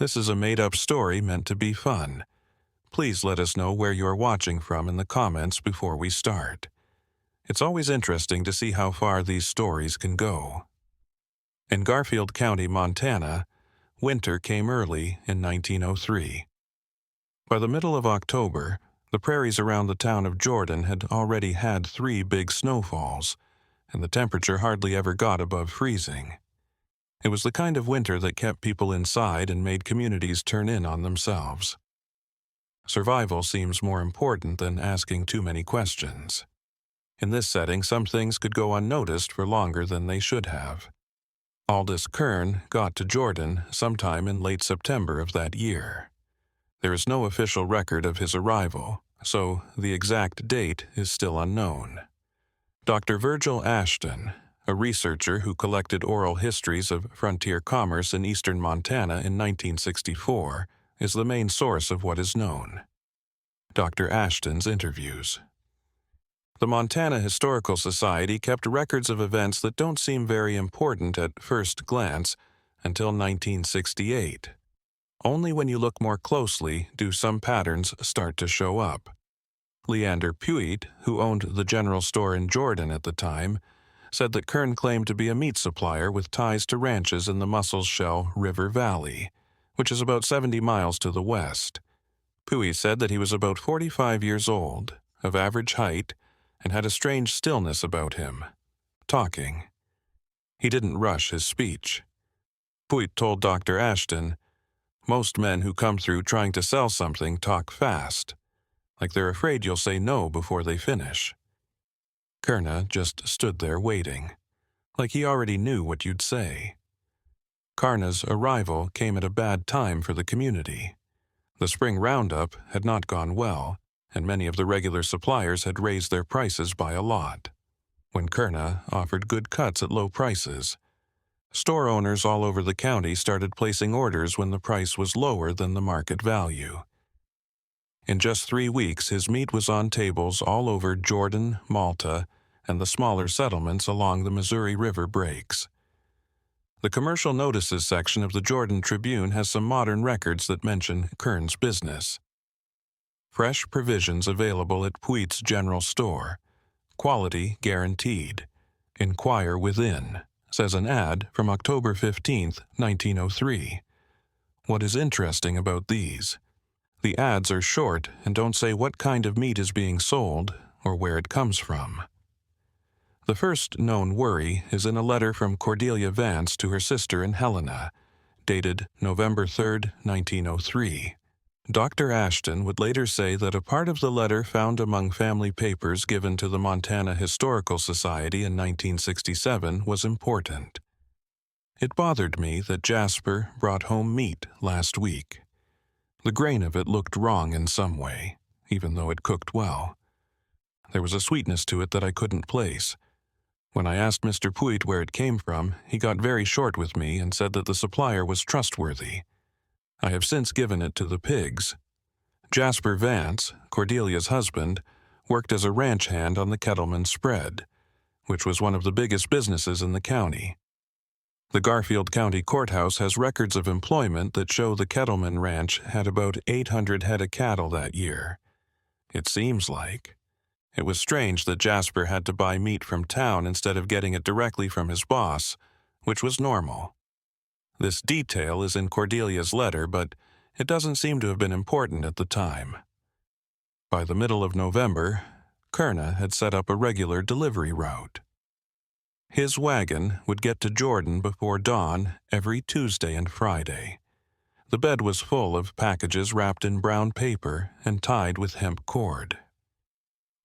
This is a made-up story meant to be fun. Please let us know where you're watching from in the comments before we start. It's always interesting to see how far these stories can go. In Garfield County, Montana, winter came early in 1903. By the middle of October, the prairies around the town of Jordan had already had 3 big snowfalls, and the temperature hardly ever got above freezing. It was the kind of winter that kept people inside and made communities turn in on themselves. Survival seems more important than asking too many questions. In this setting, some things could go unnoticed for longer than they should have. Aldous Kern got to Jordan sometime in late September of that year. There is no official record of his arrival, so the exact date is still unknown. Dr. Virgil Ashton, a researcher who collected oral histories of frontier commerce in eastern Montana in 1964, is the main source of what is known. Dr. Ashton's interviews. The Montana Historical Society kept records of events that don't seem very important at first glance until 1968. Only when you look more closely do some patterns start to show up. Leander Puigt, who owned the general store in Jordan at the time, said that Kern claimed to be a meat supplier with ties to ranches in the Muscle Shell River Valley, which is about 70 miles to the west. Puigt said that he was about 45 years old, of average height, and had a strange stillness about him, talking. He didn't rush his speech. Puigt told Dr. Ashton, "Most men who come through trying to sell something talk fast, like they're afraid you'll say no before they finish." Kern just stood there waiting, like he already knew what you'd say. Kern's arrival came at a bad time for the community. The spring roundup had not gone well, and many of the regular suppliers had raised their prices by a lot. When Kern offered good cuts at low prices, store owners all over the county started placing orders when the price was lower than the market value. In just 3 weeks, his meat was on tables all over Jordan, Malta, and the smaller settlements along the Missouri River breaks. The commercial notices section of the Jordan Tribune has some modern records that mention Kern's business. Fresh provisions available at Puigt's general store. Quality guaranteed. Inquire within, says an ad from October 15, 1903. What is interesting about these? The ads are short and don't say what kind of meat is being sold or where it comes from. The first known worry is in a letter from Cordelia Vance to her sister in Helena, dated November 3, 1903. Dr. Ashton would later say that a part of the letter found among family papers given to the Montana Historical Society in 1967 was important. "It bothered me that Jasper brought home meat last week. The grain of it looked wrong in some way, even though it cooked well. There was a sweetness to it that I couldn't place. When I asked Mr. Puigt where it came from, he got very short with me and said that the supplier was trustworthy. I have since given it to the pigs." Jasper Vance, Cordelia's husband, worked as a ranch hand on the Kettleman Spread, which was one of the biggest businesses in the county. The Garfield County Courthouse has records of employment that show the Kettleman Ranch had about 800 head of cattle that year. It seems like. It was strange that Jasper had to buy meat from town instead of getting it directly from his boss, which was normal. This detail is in Cordelia's letter, but it doesn't seem to have been important at the time. By the middle of November, Kern had set up a regular delivery route. His wagon would get to Jordan before dawn every Tuesday and Friday. The bed was full of packages wrapped in brown paper and tied with hemp cord.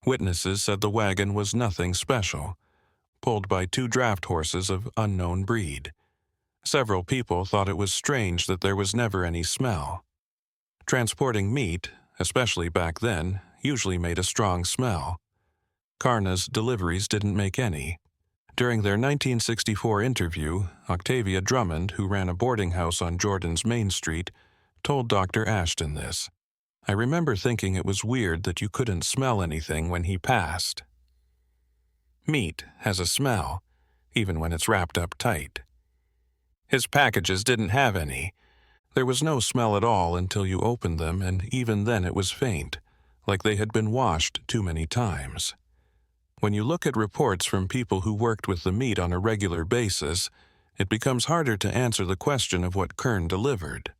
Witnesses said the wagon was nothing special, pulled by 2 draft horses of unknown breed. Several people thought it was strange that there was never any smell. Transporting meat, especially back then, usually made a strong smell. Kern's deliveries didn't make any. During their 1964 interview, Octavia Drummond, who ran a boarding house on Jordan's Main Street, told Dr. Ashton this. "I remember thinking it was weird that you couldn't smell anything when he passed. Meat has a smell, even when it's wrapped up tight. His packages didn't have any. There was no smell at all until you opened them, and even then it was faint, like they had been washed too many times. When you look at reports from people who worked with the meat on a regular basis, it becomes harder to answer the question of what Kern delivered.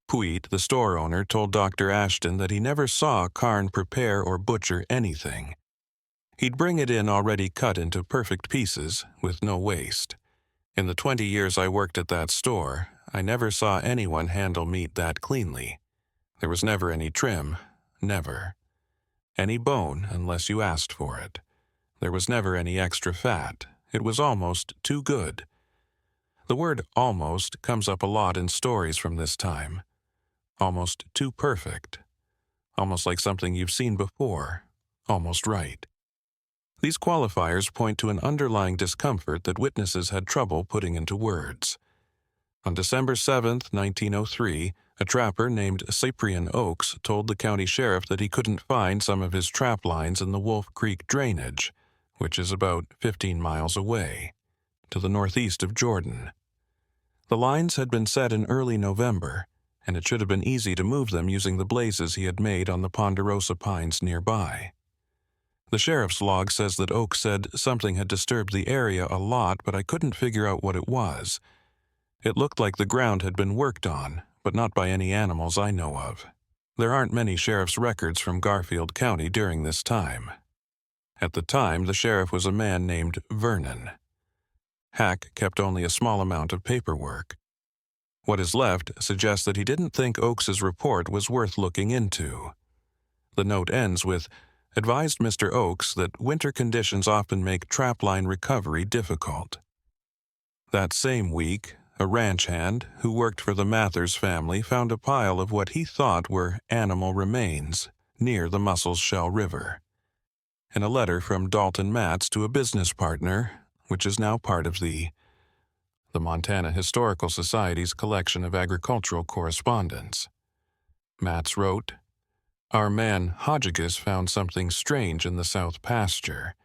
Puit, the store owner, told Dr. Ashton that he never saw Karn prepare or butcher anything. He'd bring it in already cut into perfect pieces, with no waste. In the 20 years I worked at that store, I never saw anyone handle meat that cleanly. There was never any trim, never. Any bone unless you asked for it. There was never any extra fat. It was almost too good. The word almost comes up a lot in stories from this time. Almost too perfect. Almost like something you've seen before. Almost right. These qualifiers point to an underlying discomfort that witnesses had trouble putting into words. On December 7, 1903, a trapper named Cyprian Oakes told the county sheriff that he couldn't find some of his trap lines in the Wolf Creek drainage, which is about 15 miles away, to the northeast of Jordan. The lines had been set in early November, and it should have been easy to move them using the blazes he had made on the ponderosa pines nearby. The sheriff's log says that Oakes said something had disturbed the area a lot, but I couldn't figure out what it was. It looked like the ground had been worked on, but not by any animals I know of. There aren't many sheriff's records from Garfield County during this time. At the time, the sheriff was a man named Vernon. Hack kept only a small amount of paperwork. What is left suggests that he didn't think Oakes's report was worth looking into. The note ends with, "Advised Mr. Oakes that winter conditions often make trapline recovery difficult." That same week, a ranch hand who worked for the Mathers family found a pile of what he thought were animal remains near the Musselshell River. In a letter from Dalton Matz to a business partner, which is now part of the Montana Historical Society's collection of agricultural correspondence. Matz wrote, "Our man Hodgigus found something strange in the south pasture.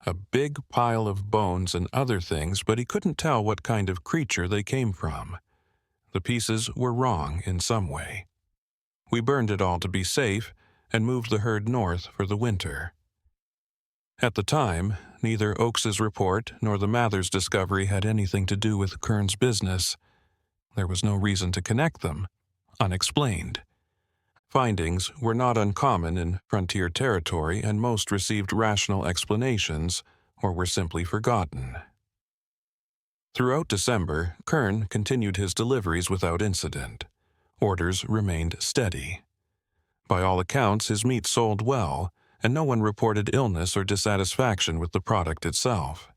A big pile of bones and other things, but he couldn't tell what kind of creature they came from. The pieces were wrong in some way. We burned it all to be safe and moved the herd north for the winter." At the time, neither Oakes's report nor the Mathers discovery had anything to do with Kern's business. There was no reason to connect them. Unexplained. Findings were not uncommon in frontier territory, and most received rational explanations or were simply forgotten. Throughout December, Kern continued his deliveries without incident. Orders remained steady. By all accounts, his meat sold well, and no one reported illness or dissatisfaction with the product itself.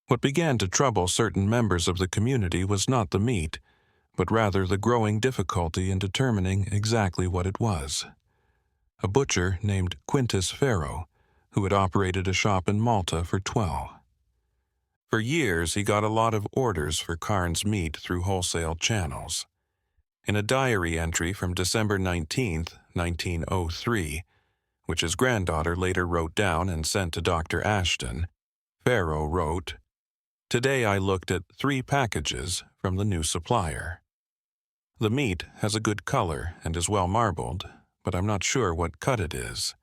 What began to trouble certain members of the community was not the meat, but rather the growing difficulty in determining exactly what it was. A butcher named Quintus Farrow, who had operated a shop in Malta for 12. For years, he got a lot of orders for Karn's meat through wholesale channels. In a diary entry from December 19, 1903, which his granddaughter later wrote down and sent to Dr. Ashton, Farrow wrote, "Today I looked at 3 packages from the new Supplier. The meat has a good color and is well marbled, but I'm not sure what cut it is.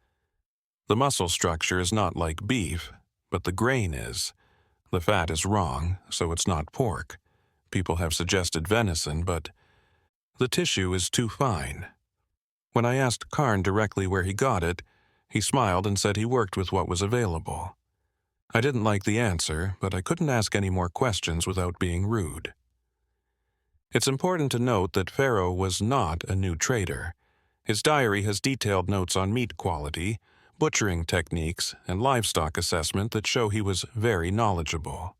The muscle structure is not like beef, but the grain is. The fat is wrong, so it's not pork. People have suggested venison, but the tissue is too fine." When I asked Karn directly where he got it, he smiled and said he worked with what was available. I didn't like the answer, but I couldn't ask any more questions without being rude. It's important to note that Farrow was not a new trader. His diary has detailed notes on meat quality, butchering techniques, and livestock assessment that show he was very knowledgeable.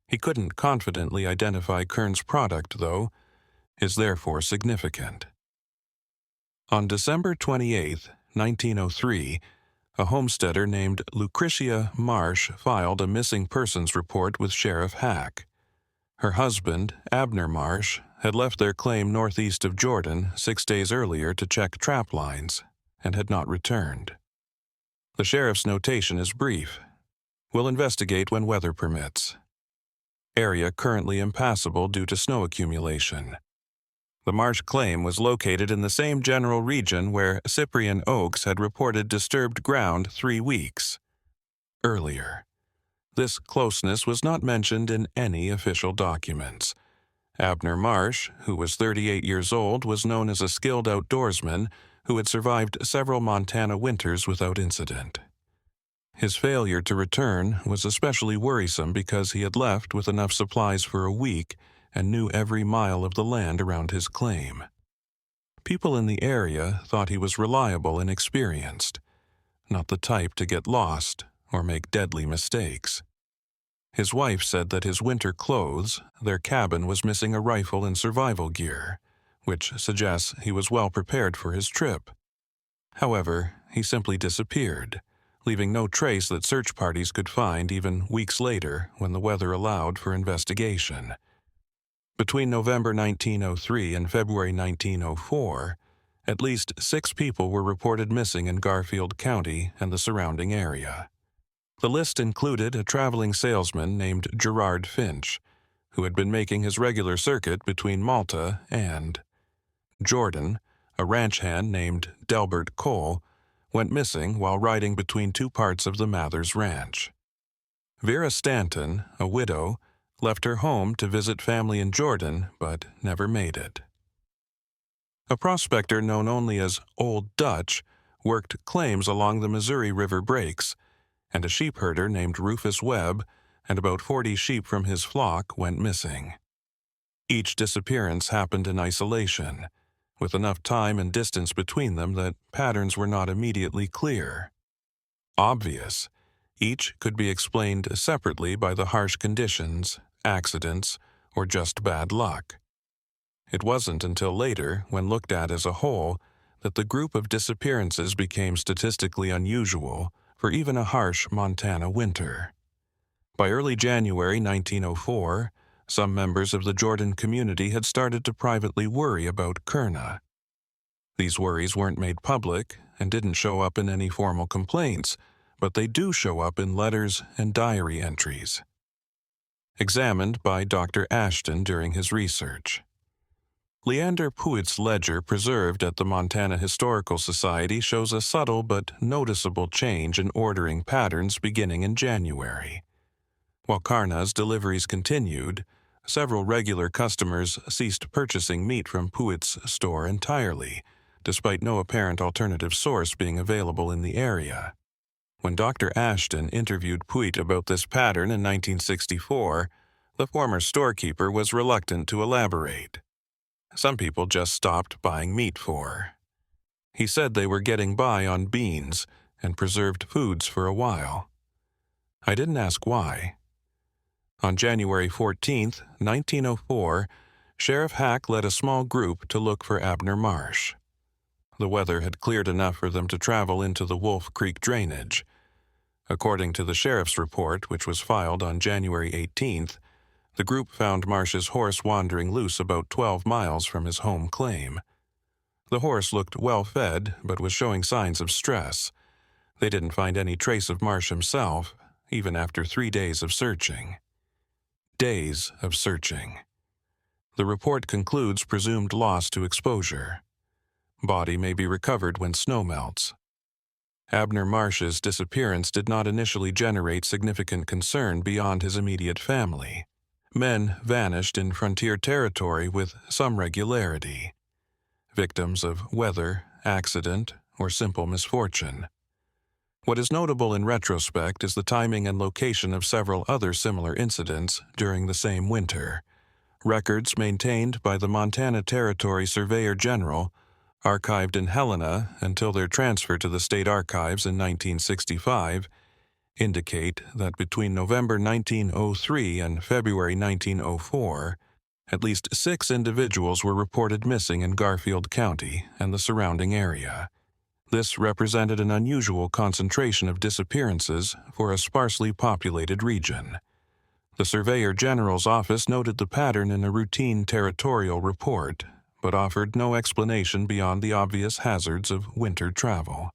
He couldn't confidently identify Kern's product, though, is therefore significant. On December 28, 1903, a homesteader named Lucretia Marsh filed a missing persons report with Sheriff Hack. Her husband, Abner Marsh, had left their claim northeast of Jordan 6 days earlier to check trap lines and had not returned. The sheriff's notation is brief. "Will investigate when weather permits. Area currently impassable due to snow accumulation. The marsh claim was located in the same general region where Cyprian Oaks had reported disturbed ground 3 weeks earlier. This closeness was not mentioned in any official documents. Abner Marsh, who was 38 years old, was known as a skilled outdoorsman who had survived several Montana winters without incident. His failure to return was especially worrisome because he had left with enough supplies for a week and knew every mile of the land around his claim. People in the area thought he was reliable and experienced, not the type to get lost or make deadly mistakes. His wife said that his winter clothes, their cabin was missing a rifle and survival gear, which suggests he was well prepared for his trip. However, he simply disappeared, leaving no trace that search parties could find even weeks later when the weather allowed for investigation. Between November 1903 and February 1904, at least 6 people were reported missing in Garfield County and the surrounding area. The list included a traveling salesman named Gerard Finch, who had been making his regular circuit between Malta and Jordan. A ranch hand named Delbert Cole went missing while riding between 2 parts of the Mathers Ranch. Vera Stanton, a widow, left her home to visit family in Jordan but never made it. A prospector known only as Old Dutch worked claims along the Missouri River breaks, and a sheep herder named Rufus Webb and about 40 sheep from his flock went missing. Each disappearance happened in isolation, with enough time and distance between them that patterns were not immediately clear. Obvious, each could be explained separately by the harsh conditions, accidents, or just bad luck. It wasn't until later, when looked at as a whole, that the group of disappearances became statistically unusual for even a harsh Montana winter. By early January 1904, some members of the Jordan community had started to privately worry about Kurna. These worries weren't made public and didn't show up in any formal complaints, but they do show up in letters and diary entries. Examined by Dr. Ashton during his research. Leander Puitt's ledger preserved at the Montana Historical Society shows a subtle but noticeable change in ordering patterns beginning in January. While Karna's deliveries continued, several regular customers ceased purchasing meat from Puitt's store entirely, despite no apparent alternative source being available in the area. When Dr. Ashton interviewed Puitt about this pattern in 1964, the former storekeeper was reluctant to elaborate. Some people just stopped buying meat for. He said they were getting by on beans and preserved foods for a while. I didn't ask why. On January 14, 1904, Sheriff Hack led a small group to look for Abner Marsh. The weather had cleared enough for them to travel into the Wolf Creek drainage. According to the sheriff's report, which was filed on January 18th, the group found Marsh's horse wandering loose about 12 miles from his home claim. The horse looked well-fed, but was showing signs of stress. They didn't find any trace of Marsh himself, even after 3 days of searching. Days of searching. The report concludes presumed loss to exposure. Body may be recovered when snow melts. Abner Marsh's disappearance did not initially generate significant concern beyond his immediate family. Men vanished in frontier territory with some regularity, victims of weather, accident, or simple misfortune. What is notable in retrospect is the timing and location of several other similar incidents during the same winter. Records maintained by the Montana Territory Surveyor General, archived in Helena until their transfer to the State Archives in 1965, indicate that between November 1903 and February 1904, at least 6 individuals were reported missing in Garfield County and the surrounding area. This represented an unusual concentration of disappearances for a sparsely populated region. The Surveyor General's office noted the pattern in a routine territorial report, but offered no explanation beyond the obvious hazards of winter travel.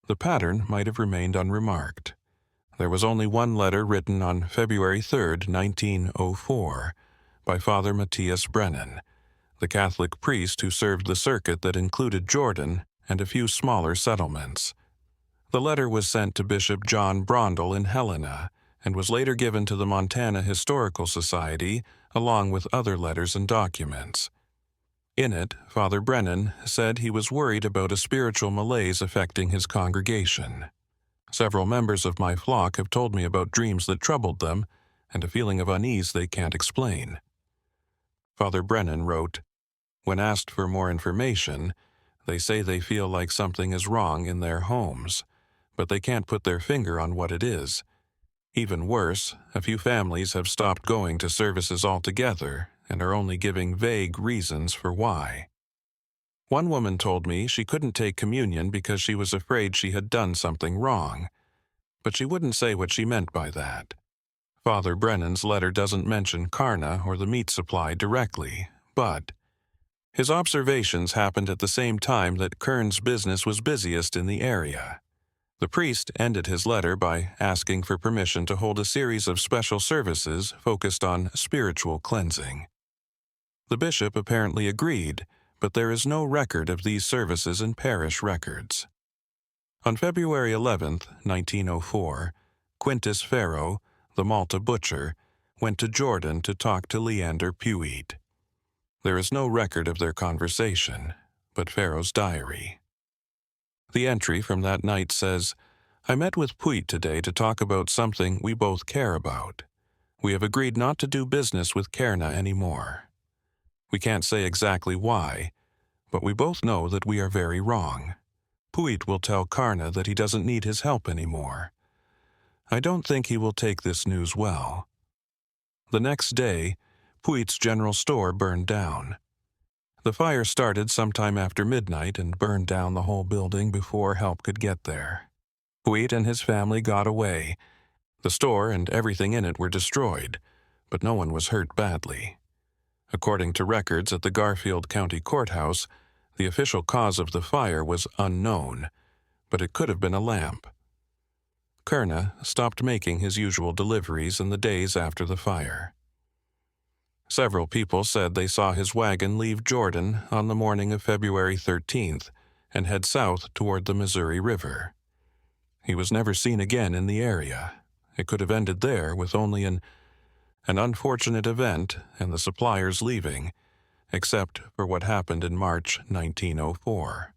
The pattern might have remained unremarked. There was only one letter written on February 3, 1904, by Father Matthias Brennan, the Catholic priest who served the circuit that included Jordan and a few smaller settlements. The letter was sent to Bishop John Brondel in Helena and was later given to the Montana Historical Society along with other letters and documents. In it, Father Brennan said he was worried about a spiritual malaise affecting his congregation. Several members of my flock have told me about dreams that troubled them and a feeling of unease they can't explain. Father Brennan wrote, "When asked for more information, they say they feel like something is wrong in their homes, but they can't put their finger on what it is. Even worse, a few families have stopped going to services altogether and are only giving vague reasons for why. One woman told me she couldn't take communion because she was afraid she had done something wrong, but she wouldn't say what she meant by that." Father Brennan's letter doesn't mention Karna or the meat supply directly, but his observations happened at the same time that Kern's business was busiest in the area. The priest ended his letter by asking for permission to hold a series of special services focused on spiritual cleansing. The bishop apparently agreed, but there is no record of these services in parish records. On February 11, 1904, Quintus Farrow, the Malta butcher, went to Jordan to talk to Leander Pueit. There is no record of their conversation, but Farrow's diary. The entry from that night says, "I met with Pueit today to talk about something we both care about. We have agreed not to do business with Karna anymore. We can't say exactly why, but we both know that we are very wrong. Pueit will tell Karna that he doesn't need his help anymore. I don't think he will take this news well." The next day, Puit's general store burned down. The fire started sometime after midnight and burned down the whole building before help could get there. Pueit and his family got away. The store and everything in it were destroyed, but no one was hurt badly. According to records at the Garfield County Courthouse, the official cause of the fire was unknown, but it could have been a lamp. Karna stopped making his usual deliveries in the days after the fire. Several people said they saw his wagon leave Jordan on the morning of February 13th and head south toward the Missouri River. He was never seen again in the area. It could have ended there with only an unfortunate event and the suppliers leaving, except for what happened in March 1904.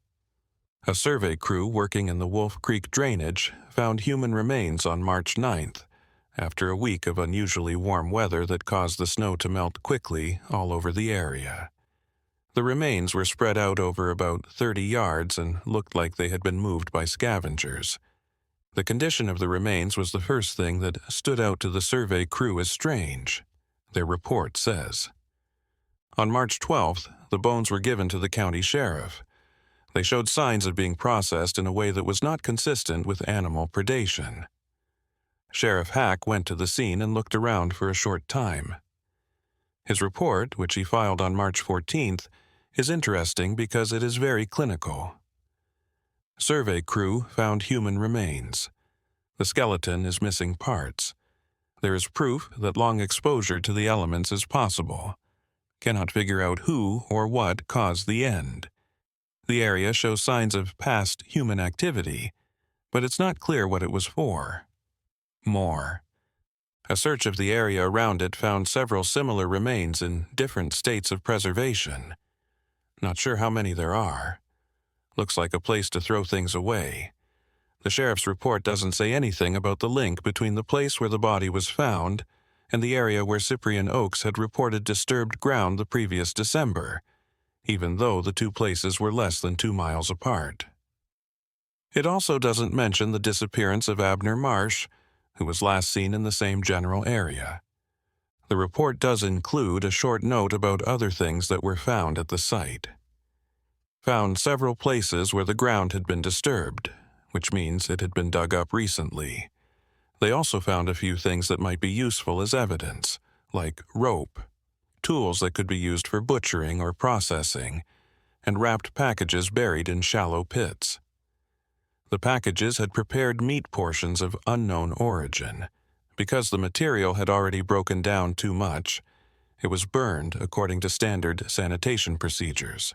A survey crew working in the Wolf Creek drainage found human remains on March 9th, after a week of unusually warm weather that caused the snow to melt quickly all over the area. The remains were spread out over about 30 yards and looked like they had been moved by scavengers. The condition of the remains was the first thing that stood out to the survey crew as strange, their report says. On March 12th, the bones were given to the county sheriff. They showed signs of being processed in a way that was not consistent with animal predation. Sheriff Hack went to the scene and looked around for a short time. His report, which he filed on March 14th, is interesting because it is very clinical. Survey crew found human remains. The skeleton is missing parts. There is proof that long exposure to the elements is possible. Cannot figure out who or what caused the end. The area shows signs of past human activity, but it's not clear what it was for. More. A search of the area around it found several similar remains in different states of preservation. Not sure how many there are. Looks like a place to throw things away. The sheriff's report doesn't say anything about the link between the place where the body was found and the area where Cyprian Oakes had reported disturbed ground the previous December, even though the two places were less than 2 miles apart. It also doesn't mention the disappearance of Abner Marsh, who was last seen in the same general area. The report does include a short note about other things that were found at the site. Found several places where the ground had been disturbed, which means it had been dug up recently. They also found a few things that might be useful as evidence, like rope, tools that could be used for butchering or processing, and wrapped packages buried in shallow pits. The packages had prepared meat portions of unknown origin. Because the material had already broken down too much, It was burned according to standard sanitation procedures.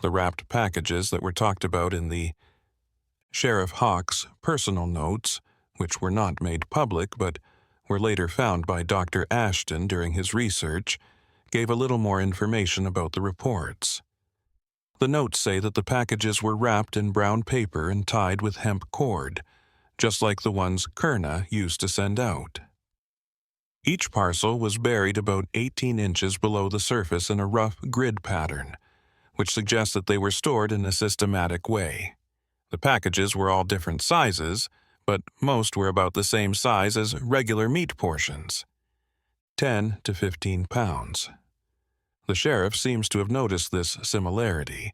The wrapped packages that were talked about in the Sheriff Hawk's personal notes, which were not made public but were later found by Dr. Ashton during his research, gave a little more information about the reports. The notes say that the packages were wrapped in brown paper and tied with hemp cord, just like the ones Kerna used to send out. Each parcel was buried about 18 inches below the surface in a rough grid pattern, which suggests that they were stored in a systematic way. The packages were all different sizes, but most were about the same size as regular meat portions, 10 to 15 pounds. The sheriff seems to have noticed this similarity,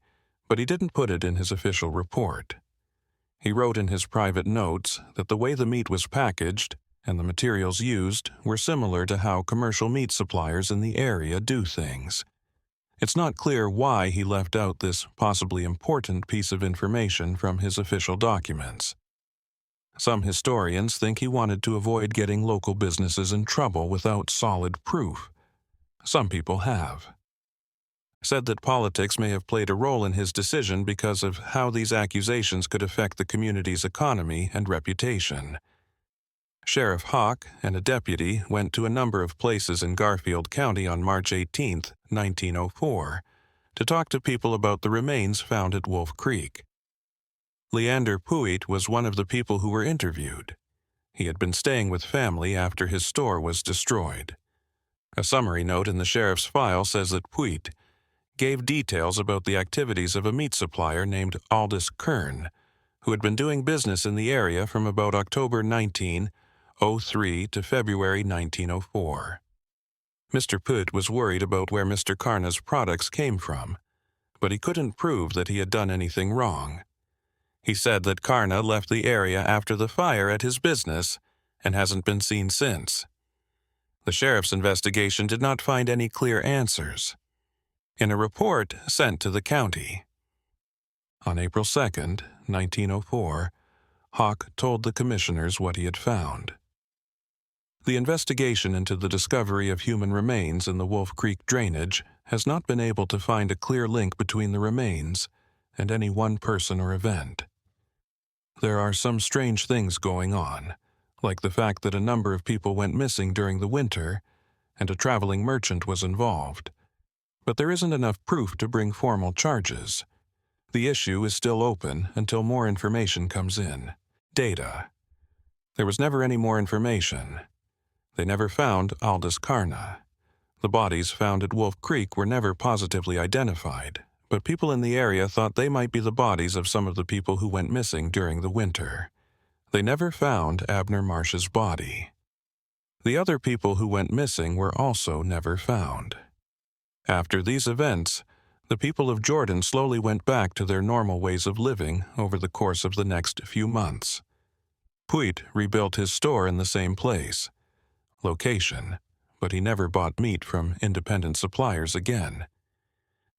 but he didn't put it in his official report. He wrote in his private notes that the way the meat was packaged and the materials used were similar to how commercial meat suppliers in the area do things. It's not clear why he left out this possibly important piece of information from his official documents. Some historians think he wanted to avoid getting local businesses in trouble without solid proof. Some people have said that politics may have played a role in his decision because of how these accusations could affect the community's economy and reputation. Sheriff Hawk and a deputy went to a number of places in Garfield County on March 18, 1904, to talk to people about the remains found at Wolf Creek. Leander Puitt was one of the people who were interviewed. He had been staying with family after his store was destroyed. A summary note in the sheriff's file says that Puitt gave details about the activities of a meat supplier named Aldous Kern, who had been doing business in the area from about October 1903 to February 1904. Mr. Puitt was worried about where Mr. Karna's products came from, but he couldn't prove that he had done anything wrong. He said that Karna left the area after the fire at his business and hasn't been seen since. The sheriff's investigation did not find any clear answers. In a report sent to the county, on April 2, 1904, Hawk told the commissioners what he had found. The investigation into the discovery of human remains in the Wolf Creek drainage has not been able to find a clear link between the remains and any one person or event. There are some strange things going on, like the fact that a number of people went missing during the winter and a traveling merchant was involved. But there isn't enough proof to bring formal charges. The issue is still open until more information comes in. Data. There was never any more information. They never found Aldous Karna. The bodies found at Wolf Creek were never positively identified, but people in the area thought they might be the bodies of some of the people who went missing during the winter. They never found Abner Marsh's body. The other people who went missing were also never found. After these events, the people of Jordan slowly went back to their normal ways of living over the course of the next few months. Puitt rebuilt his store in the same place, location, but he never bought meat from independent suppliers again.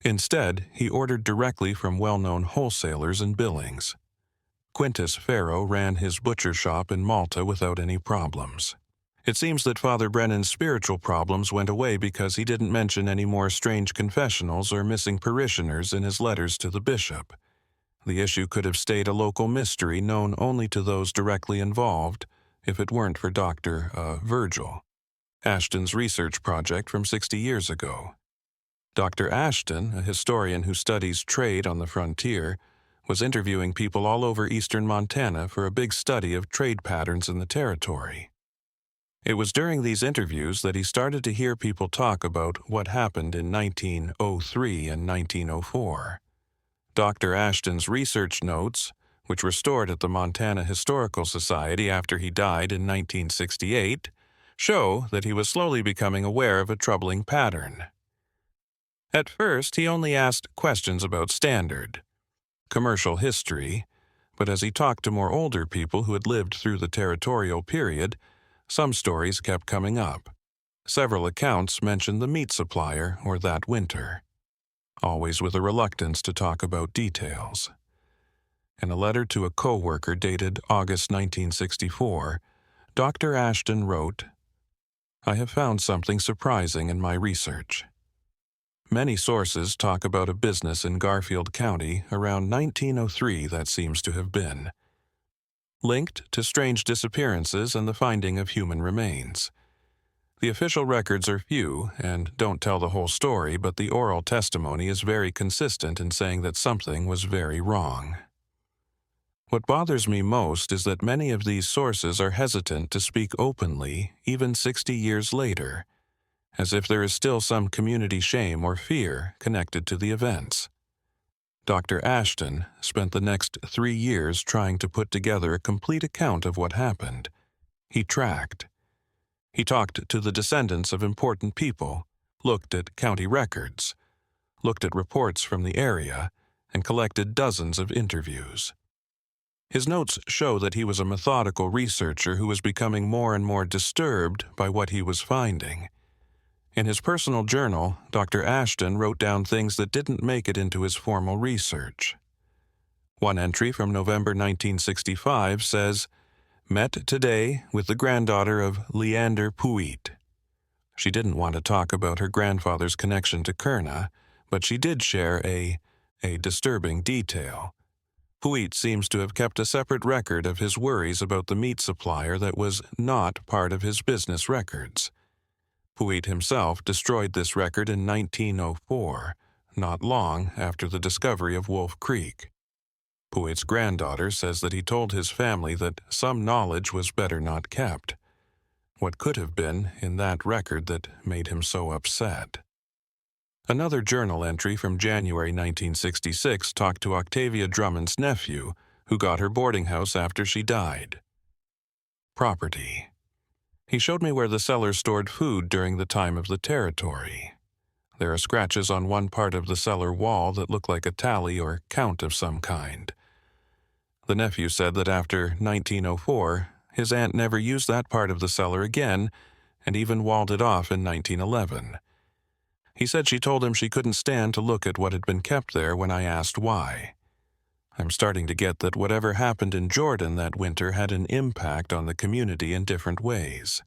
Instead, he ordered directly from well-known wholesalers in Billings. Quintus Farrow ran his butcher shop in Malta without any problems. It seems that Father Brennan's spiritual problems went away because he didn't mention any more strange confessionals or missing parishioners in his letters to the bishop. The issue could have stayed a local mystery known only to those directly involved if it weren't for Dr. Virgil, Ashton's research project from 60 years ago. Dr. Ashton, a historian who studies trade on the frontier, was interviewing people all over eastern Montana for a big study of trade patterns in the territory. It was during these interviews that he started to hear people talk about what happened in 1903 and 1904. Dr. Ashton's research notes, which were stored at the Montana Historical Society after he died in 1968, show that he was slowly becoming aware of a troubling pattern. At first, he only asked questions about standard, commercial history, but as he talked to more older people who had lived through the territorial period, some stories kept coming up. Several accounts mentioned the meat supplier or that winter, always with a reluctance to talk about details. In a letter to a co-worker dated August 1964, Dr. Ashton wrote, I have found something surprising in my research. Many sources talk about a business in Garfield County around 1903 that seems to have been linked to strange disappearances and the finding of human remains. The official records are few and don't tell the whole story, but the oral testimony is very consistent in saying that something was very wrong. What bothers me most is that many of these sources are hesitant to speak openly, even 60 years later, as if there is still some community shame or fear connected to the events. Dr. Ashton spent the next 3 years trying to put together a complete account of what happened. He tracked. He talked to the descendants of important people, looked at county records, looked at reports from the area, and collected dozens of interviews. His notes show that he was a methodical researcher who was becoming more and more disturbed by what he was finding. In his personal journal, Dr. Ashton wrote down things that didn't make it into his formal research. One entry from November 1965 says, "Met today with the granddaughter of Leander Puit." She didn't want to talk about her grandfather's connection to Kurna, but she did share a disturbing detail. Puit seems to have kept a separate record of his worries about the meat supplier that was not part of his business records. Puit himself destroyed this record in 1904, not long after the discovery of Wolf Creek. Puit's granddaughter says that he told his family that some knowledge was better not kept. What could have been in that record that made him so upset? Another journal entry from January 1966 talked to Octavia Drummond's nephew, who got her boarding house after she died. Property. He showed me where the seller stored food during the time of the territory. There are scratches on one part of the cellar wall that look like a tally or count of some kind. The nephew said that after 1904, his aunt never used that part of the cellar again and even walled it off in 1911. He said she told him she couldn't stand to look at what had been kept there when I asked why. I'm starting to get that whatever happened in Jordan that winter had an impact on the community in different ways.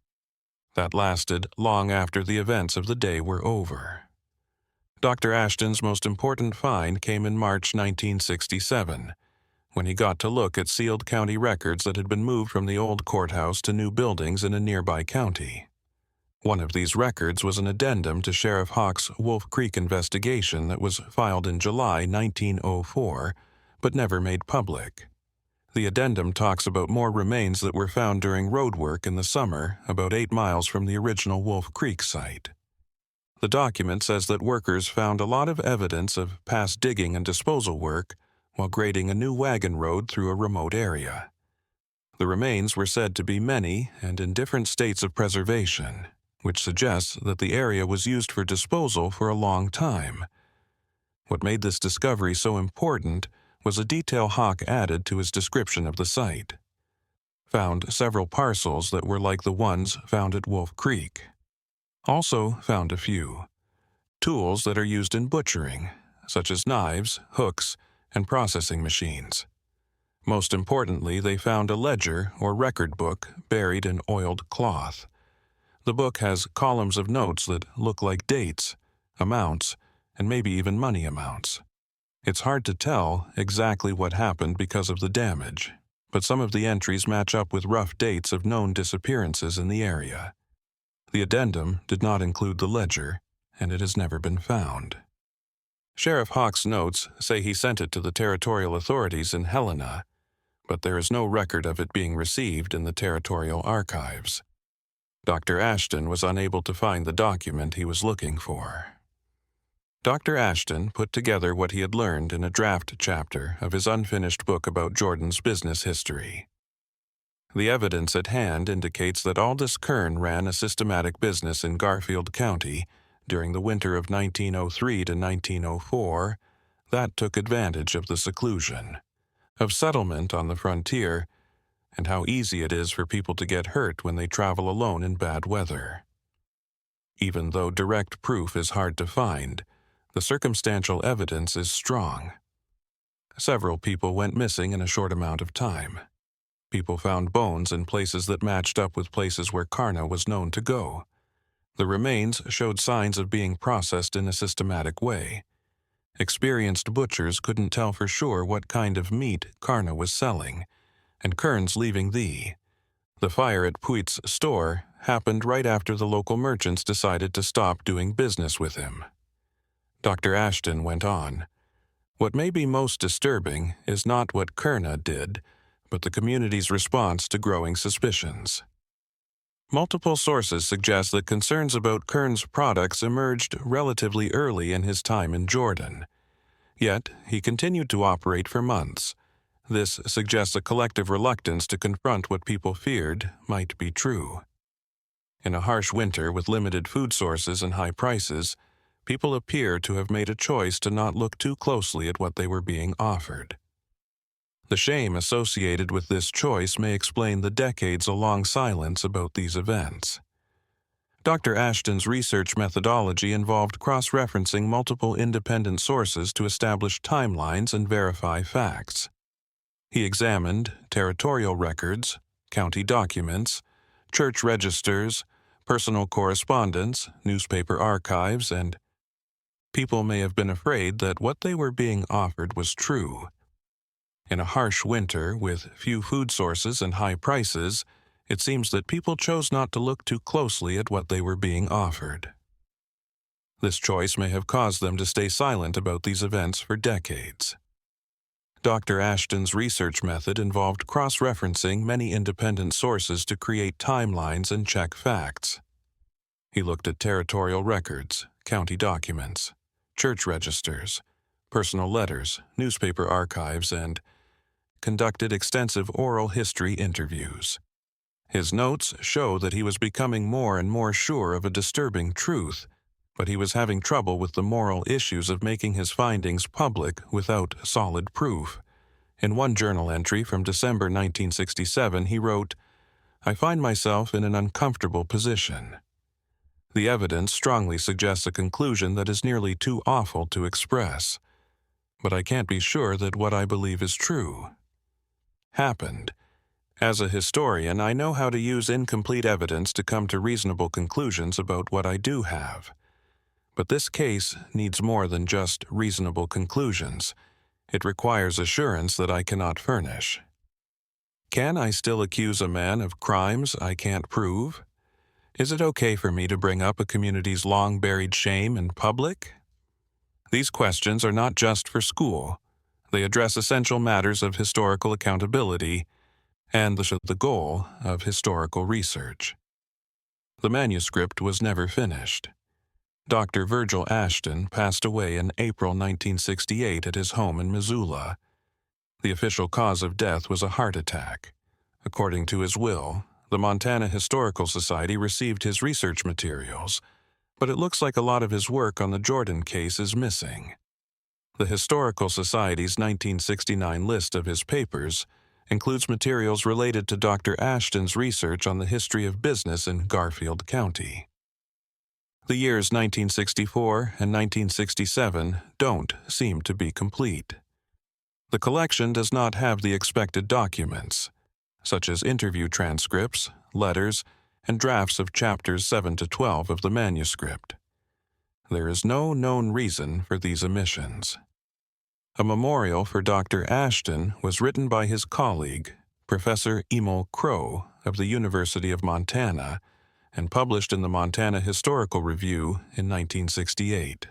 That lasted long after the events of the day were over. Dr. Ashton's most important find came in March 1967, when he got to look at sealed county records that had been moved from the old courthouse to new buildings in a nearby county. One of these records was an addendum to Sheriff Hawk's Wolf Creek investigation that was filed in July 1904, but never made public. The addendum talks about more remains that were found during road work in the summer, about 8 miles from the original Wolf Creek site. The document says that workers found a lot of evidence of past digging and disposal work while grading a new wagon road through a remote area. The remains were said to be many and in different states of preservation, which suggests that the area was used for disposal for a long time. What made this discovery so important was a detail Hawk added to his description of the site. Found several parcels that were like the ones found at Wolf Creek. Also found a few tools that are used in butchering, such as knives, hooks, and processing machines. Most importantly, they found a ledger or record book buried in oiled cloth. The book has columns of notes that look like dates, amounts, and maybe even money amounts. It's hard to tell exactly what happened because of the damage, but some of the entries match up with rough dates of known disappearances in the area. The addendum did not include the ledger, and it has never been found. Sheriff Hawk's notes say he sent it to the territorial authorities in Helena, but there is no record of it being received in the territorial archives. Dr. Ashton was unable to find the document he was looking for. Dr. Ashton put together what he had learned in a draft chapter of his unfinished book about Jordan's business history. The evidence at hand indicates that Aldous Kern ran a systematic business in Garfield County during the winter of 1903 to 1904 that took advantage of the seclusion, of settlement on the frontier, and how easy it is for people to get hurt when they travel alone in bad weather. Even though direct proof is hard to find, the circumstantial evidence is strong. Several people went missing in a short amount of time. People found bones in places that matched up with places where Karna was known to go. The remains showed signs of being processed in a systematic way. Experienced butchers couldn't tell for sure what kind of meat Karna was selling, and Kearns leaving the fire at Puit's store happened right after the local merchants decided to stop doing business with him. Dr. Ashton went on, "What may be most disturbing is not what Karna did, but the community's response to growing suspicions." Multiple sources suggest that concerns about Kearns' products emerged relatively early in his time in Jordan. Yet, he continued to operate for months. This suggests a collective reluctance to confront what people feared might be true. In a harsh winter with limited food sources and high prices, people appear to have made a choice to not look too closely at what they were being offered. The shame associated with this choice may explain the decades-long silence about these events. Dr. Ashton's research methodology involved cross-referencing multiple independent sources to establish timelines and verify facts. He examined territorial records, county documents, church registers, personal correspondence, newspaper archives, and people may have been afraid that what they were being offered was true. In a harsh winter with few food sources and high prices, it seems that people chose not to look too closely at what they were being offered. This choice may have caused them to stay silent about these events for decades. Dr. Ashton's research method involved cross-referencing many independent sources to create timelines and check facts. He looked at territorial records, county documents, church registers, personal letters, newspaper archives, and conducted extensive oral history interviews. His notes show that he was becoming more and more sure of a disturbing truth, but he was having trouble with the moral issues of making his findings public without solid proof. In one journal entry from December 1967, he wrote, "I find myself in an uncomfortable position. The evidence strongly suggests a conclusion that is nearly too awful to express, but I can't be sure that what I believe is true. Happened. As a historian, I know how to use incomplete evidence to come to reasonable conclusions about what I do have. But this case needs more than just reasonable conclusions. It requires assurance that I cannot furnish. Can I still accuse a man of crimes I can't prove? Is it okay for me to bring up a community's long-buried shame in public? These questions are not just for school. They address essential matters of historical accountability and the goal of historical research." The manuscript was never finished. Dr. Virgil Ashton passed away in April 1968 at his home in Missoula. The official cause of death was a heart attack. According to his will, the Montana Historical Society received his research materials, but it looks like a lot of his work on the Jordan case is missing. The Historical Society's 1969 list of his papers includes materials related to Dr. Ashton's research on the history of business in Garfield County. The years 1964 and 1967 don't seem to be complete. The collection does not have the expected documents, such as interview transcripts, letters, and drafts of chapters 7 to 12 of the manuscript. There is no known reason for these omissions. A memorial for Dr. Ashton was written by his colleague, Professor Emil Crow of the University of Montana, and published in the Montana Historical Review in 1968.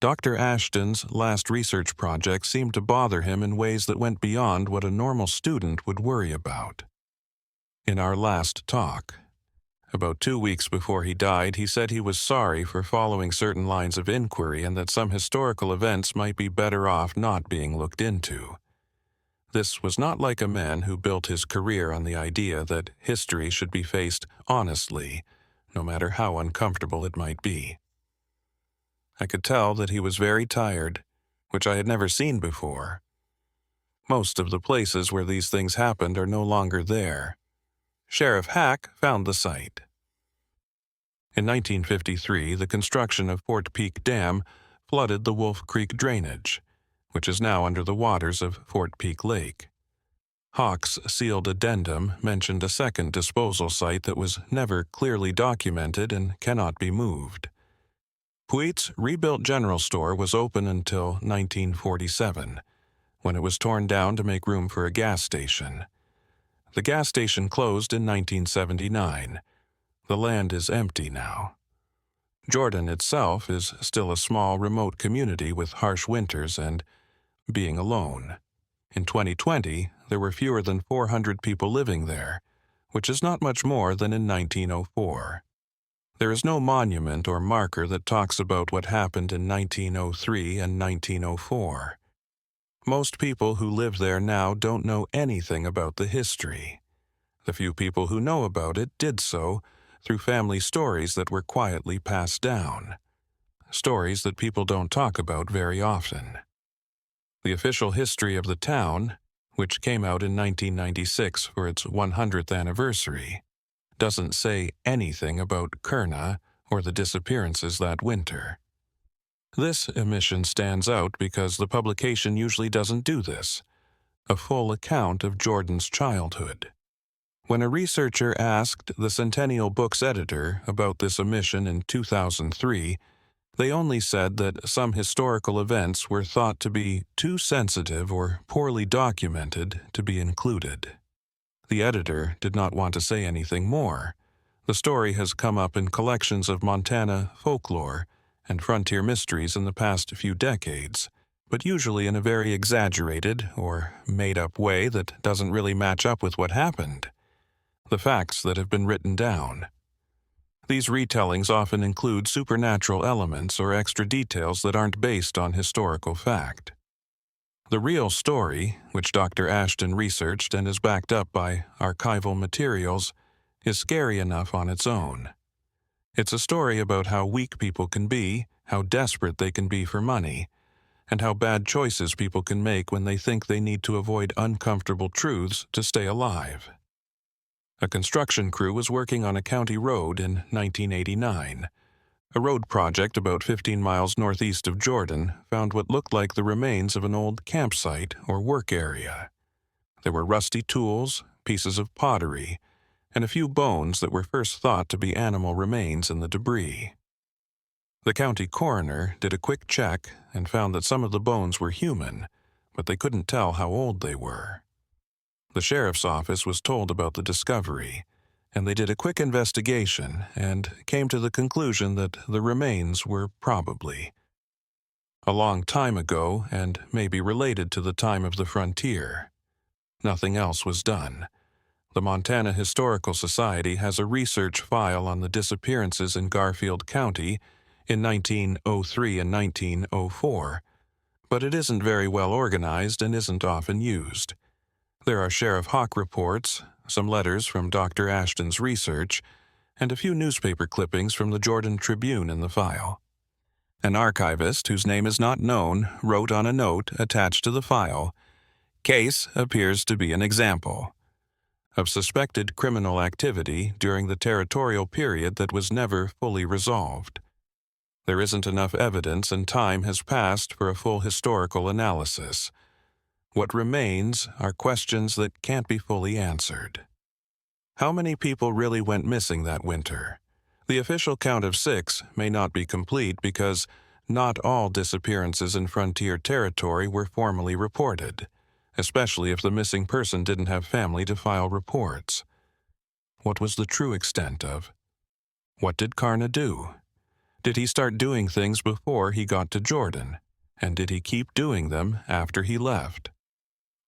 Dr. Ashton's last research project seemed to bother him in ways that went beyond what a normal student would worry about. In our last talk, about 2 weeks before he died, he said he was sorry for following certain lines of inquiry and that some historical events might be better off not being looked into. This was not like a man who built his career on the idea that history should be faced honestly, no matter how uncomfortable it might be. I could tell that he was very tired, which I had never seen before. Most of the places where these things happened are no longer there. Sheriff Hack found the site. In 1953, the construction of Fort Peak Dam flooded the Wolf Creek drainage, which is now under the waters of Fort Peak Lake. Hawk's sealed addendum mentioned a second disposal site that was never clearly documented and cannot be moved. Puig's rebuilt general store was open until 1947, when it was torn down to make room for a gas station. The gas station closed in 1979. The land is empty now. Jordan itself is still a small, remote community with harsh winters and being alone. In 2020, there were fewer than 400 people living there, which is not much more than in 1904. There is no monument or marker that talks about what happened in 1903 and 1904. Most people who live there now don't know anything about the history. The few people who know about it did so through family stories that were quietly passed down. Stories that people don't talk about very often. The official history of the town, which came out in 1996 for its 100th anniversary, doesn't say anything about Kurna or the disappearances that winter. This omission stands out because the publication usually doesn't do this, a full account of Jordan's childhood. When a researcher asked the Centennial Books editor about this omission in 2003, they only said that some historical events were thought to be too sensitive or poorly documented to be included. The editor did not want to say anything more. The story has come up in collections of Montana folklore and frontier mysteries in the past few decades, but usually in a very exaggerated or made-up way that doesn't really match up with what happened, the facts that have been written down. These retellings often include supernatural elements or extra details that aren't based on historical fact. The real story, which Dr. Ashton researched and is backed up by archival materials, is scary enough on its own. It's a story about how weak people can be, how desperate they can be for money, and how bad choices people can make when they think they need to avoid uncomfortable truths to stay alive. A construction crew was working on a county road in 1989. A road project about 15 miles northeast of Jordan found what looked like the remains of an old campsite or work area. There were rusty tools, pieces of pottery, and a few bones that were first thought to be animal remains in the debris. The county coroner did a quick check and found that some of the bones were human, but they couldn't tell how old they were. The sheriff's office was told about the discovery, and they did a quick investigation and came to the conclusion that the remains were probably a long time ago and maybe related to the time of the frontier. Nothing else was done. The Montana Historical Society has a research file on the disappearances in Garfield County in 1903 and 1904, but it isn't very well organized and isn't often used. There are Sheriff Hawk reports, some letters from Dr. Ashton's research, and a few newspaper clippings from the Jordan Tribune in the file. An archivist, whose name is not known, wrote on a note attached to the file, "Case appears to be an example of suspected criminal activity during the territorial period that was never fully resolved. There isn't enough evidence and time has passed for a full historical analysis. What remains are questions that can't be fully answered." How many people really went missing that winter? The official count of 6 may not be complete because not all disappearances in frontier territory were formally reported, especially if the missing person didn't have family to file reports. What was the true extent of? What did Karna do? Did he start doing things before he got to Jordan? And did he keep doing them after he left?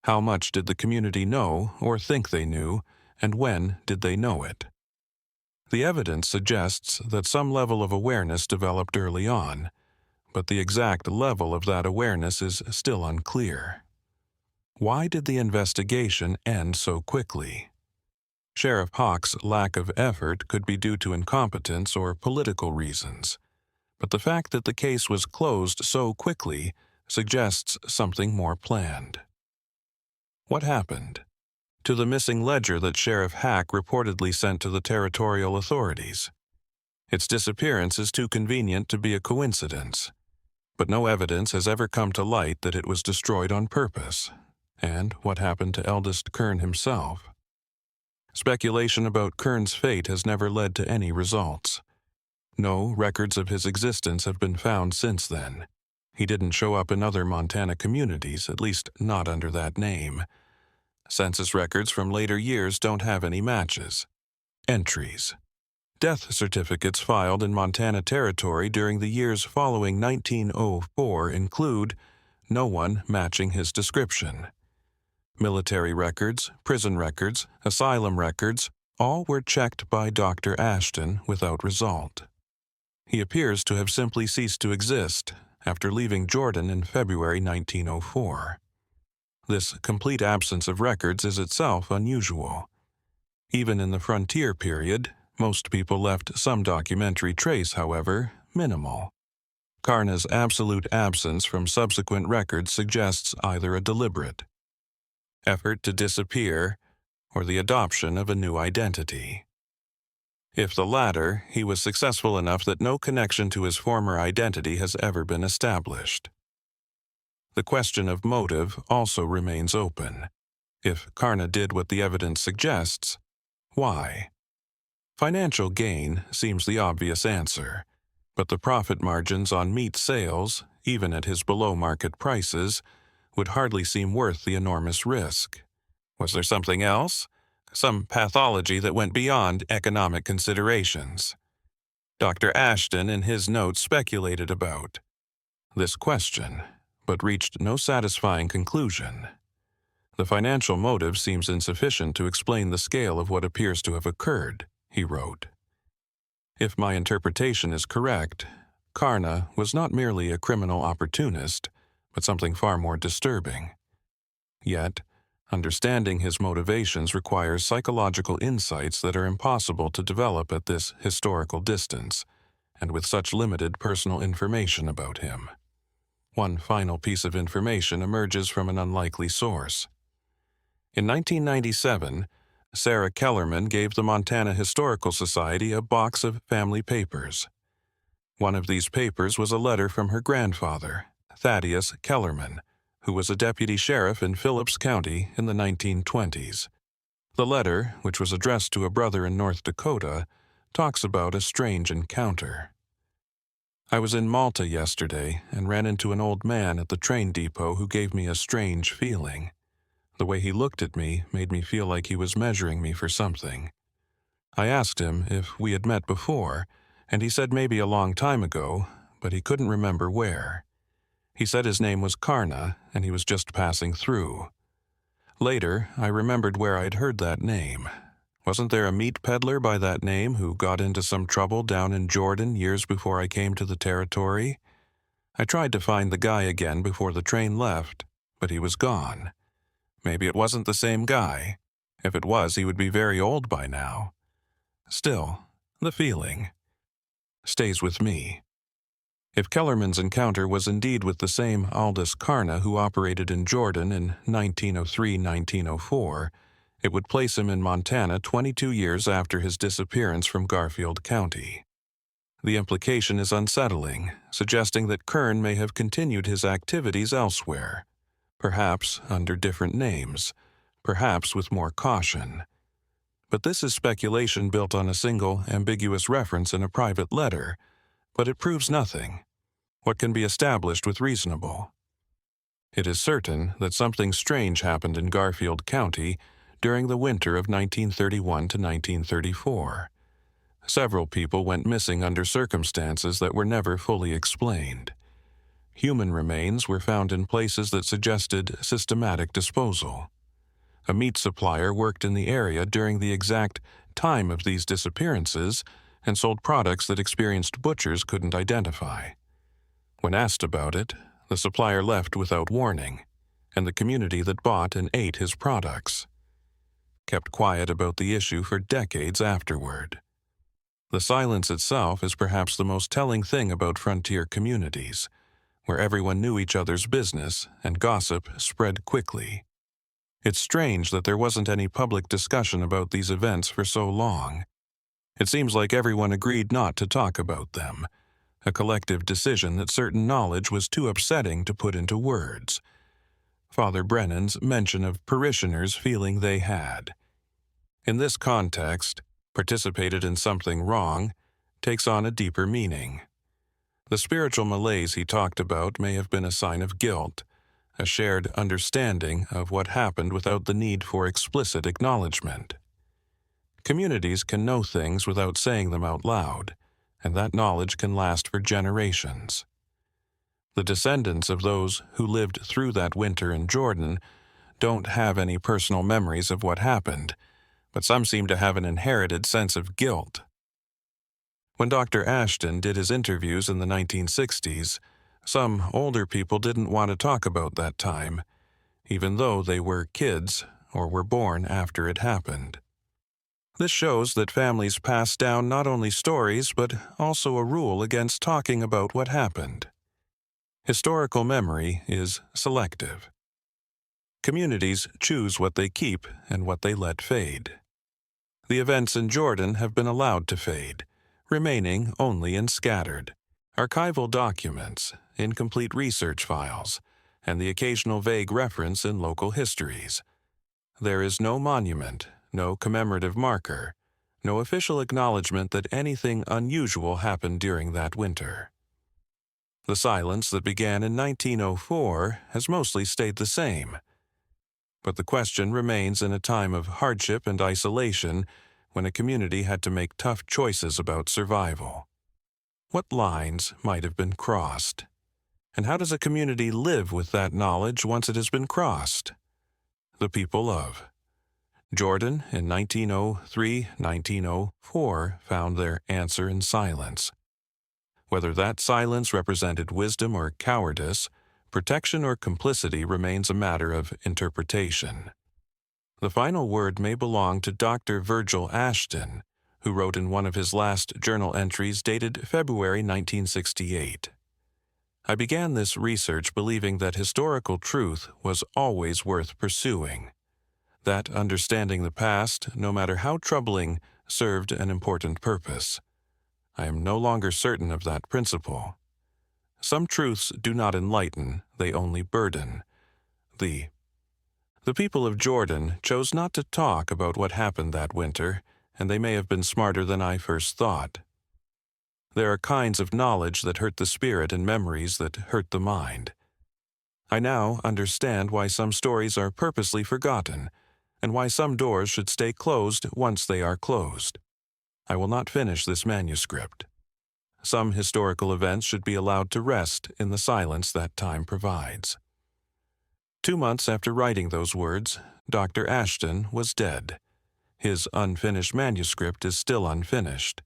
How much did the community know or think they knew, and when did they know it? The evidence suggests that some level of awareness developed early on, but the exact level of that awareness is still unclear. Why did the investigation end so quickly? Sheriff Hawk's lack of effort could be due to incompetence or political reasons, but the fact that the case was closed so quickly suggests something more planned. What happened to the missing ledger that Sheriff Hack reportedly sent to the territorial authorities? Its disappearance is too convenient to be a coincidence, but no evidence has ever come to light that it was destroyed on purpose. And what happened to eldest Kern himself? Speculation about Kern's fate has never led to any results. No records of his existence have been found since then. He didn't show up in other Montana communities, at least not under that name. Census records from later years don't have any matches. Entries. Death certificates filed in Montana Territory during the years following 1904 include no one matching his description. Military records, prison records, asylum records, all were checked by Dr. Ashton without result. He appears to have simply ceased to exist after leaving Jordan in February 1904. This complete absence of records is itself unusual. Even in the frontier period, most people left some documentary trace, however, minimal. Karna's absolute absence from subsequent records suggests either a deliberate effort to disappear or the adoption of a new identity. If the latter, he was successful enough that no connection to his former identity has ever been established. The question of motive also remains open. If Karna did what the evidence suggests, why? Financial gain seems the obvious answer, but the profit margins on meat sales, even at his below-market prices, would hardly seem worth the enormous risk. Was there something else? Some pathology that went beyond economic considerations? Dr. Ashton in his notes speculated about this question, but reached no satisfying conclusion. The financial motive seems insufficient to explain the scale of what appears to have occurred, he wrote. If my interpretation is correct, Karna was not merely a criminal opportunist, but something far more disturbing. Yet, understanding his motivations requires psychological insights that are impossible to develop at this historical distance, and with such limited personal information about him. One final piece of information emerges from an unlikely source. In 1997, Sarah Kellerman gave the Montana Historical Society a box of family papers. One of these papers was a letter from her grandfather, Thaddeus Kellerman, who was a deputy sheriff in Phillips County in the 1920s. The letter, which was addressed to a brother in North Dakota, talks about a strange encounter. I was in Malta yesterday and ran into an old man at the train depot who gave me a strange feeling. The way he looked at me made me feel like he was measuring me for something. I asked him if we had met before, and he said maybe a long time ago, but he couldn't remember where. He said his name was Karna, and he was just passing through. Later, I remembered where I'd heard that name. Wasn't there a meat peddler by that name who got into some trouble down in Jordan years before I came to the territory? I tried to find the guy again before the train left, but he was gone. Maybe it wasn't the same guy. If it was, he would be very old by now. Still, the feeling stays with me. If Kellerman's encounter was indeed with the same Aldous Karna who operated in Jordan in 1903-1904, it would place him in Montana 22 years after his disappearance from Garfield County. The implication is unsettling, suggesting that Kern may have continued his activities elsewhere, perhaps under different names, perhaps with more caution. But this is speculation built on a single, ambiguous reference in a private letter, but it proves nothing. What can be established with reasonable? It is certain that something strange happened in Garfield County during the winter of 1931 to 1934. Several people went missing under circumstances that were never fully explained. Human remains were found in places that suggested systematic disposal. A meat supplier worked in the area during the exact time of these disappearances and sold products that experienced butchers couldn't identify. When asked about it, the supplier left without warning, and the community that bought and ate his products kept quiet about the issue for decades afterward. The silence itself is perhaps the most telling thing about frontier communities, where everyone knew each other's business and gossip spread quickly. It's strange that there wasn't any public discussion about these events for so long. It seems like everyone agreed not to talk about them, a collective decision that certain knowledge was too upsetting to put into words. Father Brennan's mention of parishioners feeling they had, in this context, participated in something wrong, takes on a deeper meaning. The spiritual malaise he talked about may have been a sign of guilt, a shared understanding of what happened without the need for explicit acknowledgement. Communities can know things without saying them out loud, and that knowledge can last for generations. The descendants of those who lived through that winter in Jordan don't have any personal memories of what happened, but some seem to have an inherited sense of guilt. When Dr. Ashton did his interviews in the 1960s, some older people didn't want to talk about that time, even though they were kids or were born after it happened. This shows that families pass down not only stories but also a rule against talking about what happened. Historical memory is selective. Communities choose what they keep and what they let fade. The events in Jordan have been allowed to fade, remaining only in scattered archival documents, incomplete research files, and the occasional vague reference in local histories. There is no monument, no commemorative marker, no official acknowledgement that anything unusual happened during that winter. The silence that began in 1904 has mostly stayed the same. But the question remains in a time of hardship and isolation when a community had to make tough choices about survival. What lines might have been crossed? And how does a community live with that knowledge once it has been crossed? The people of Jordan in 1903-1904 found their answer in silence. Whether that silence represented wisdom or cowardice, protection or complicity remains a matter of interpretation. The final word may belong to Dr. Virgil Ashton, who wrote in one of his last journal entries dated February 1968. I began this research believing that historical truth was always worth pursuing, that understanding the past, no matter how troubling, served an important purpose. I am no longer certain of that principle. Some truths do not enlighten, they only burden. The people of Jordan chose not to talk about what happened that winter, and they may have been smarter than I first thought. There are kinds of knowledge that hurt the spirit and memories that hurt the mind. I now understand why some stories are purposely forgotten, and why some doors should stay closed once they are closed. I will not finish this manuscript. Some historical events should be allowed to rest in the silence that time provides. 2 months after writing those words, Dr. Ashton was dead. His unfinished manuscript is still unfinished.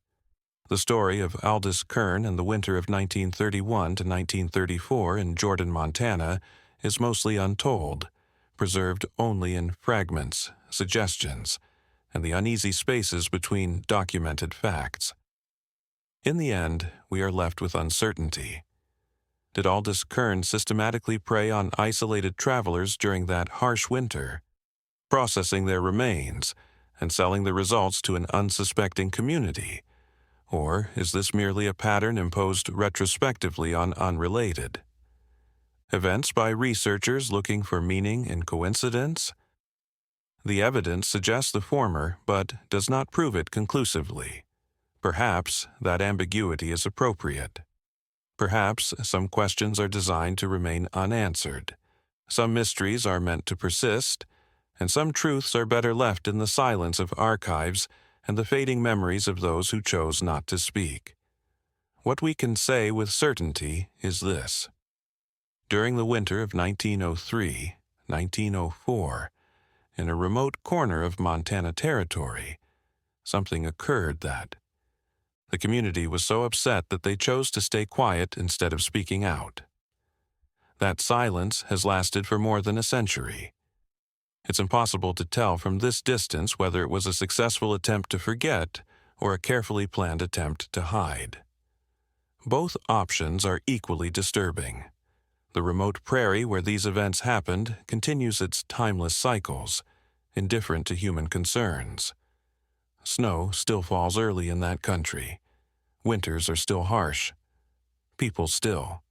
The story of Aldous Kern and the winter of 1931 to 1934 in Jordan, Montana, is mostly untold, preserved only in fragments, suggestions, and the uneasy spaces between documented facts. In the end, we are left with uncertainty. Did Aldous Kern systematically prey on isolated travelers during that harsh winter, processing their remains and selling the results to an unsuspecting community? Or is this merely a pattern imposed retrospectively on unrelated events by researchers looking for meaning in coincidence? The evidence suggests the former, but does not prove it conclusively. Perhaps that ambiguity is appropriate. Perhaps some questions are designed to remain unanswered. Some mysteries are meant to persist, and some truths are better left in the silence of archives and the fading memories of those who chose not to speak. What we can say with certainty is this. During the winter of 1903-1904, in a remote corner of Montana Territory, something occurred that the community was so upset that they chose to stay quiet instead of speaking out. That silence has lasted for more than a century. It's impossible to tell from this distance whether it was a successful attempt to forget or a carefully planned attempt to hide. Both options are equally disturbing. The remote prairie where these events happened continues its timeless cycles, indifferent to human concerns. Snow still falls early in that country. Winters are still harsh. People still.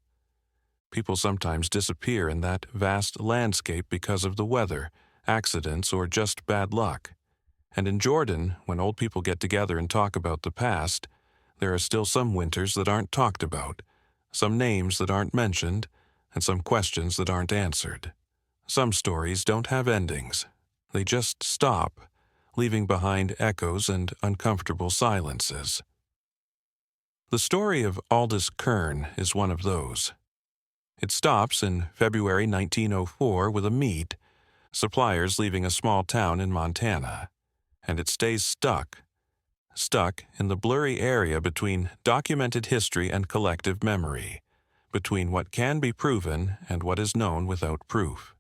People sometimes disappear in that vast landscape because of the weather, accidents, or just bad luck. And in Jordan, when old people get together and talk about the past, there are still some winters that aren't talked about, some names that aren't mentioned, and some questions that aren't answered. Some stories don't have endings. They just stop, leaving behind echoes and uncomfortable silences. The story of Aldous Kern is one of those. It stops in February 1904 with a meet, Supplier's leaving a small town in Montana, and it stays stuck in the blurry area between documented history and collective memory, between what can be proven and what is known without proof.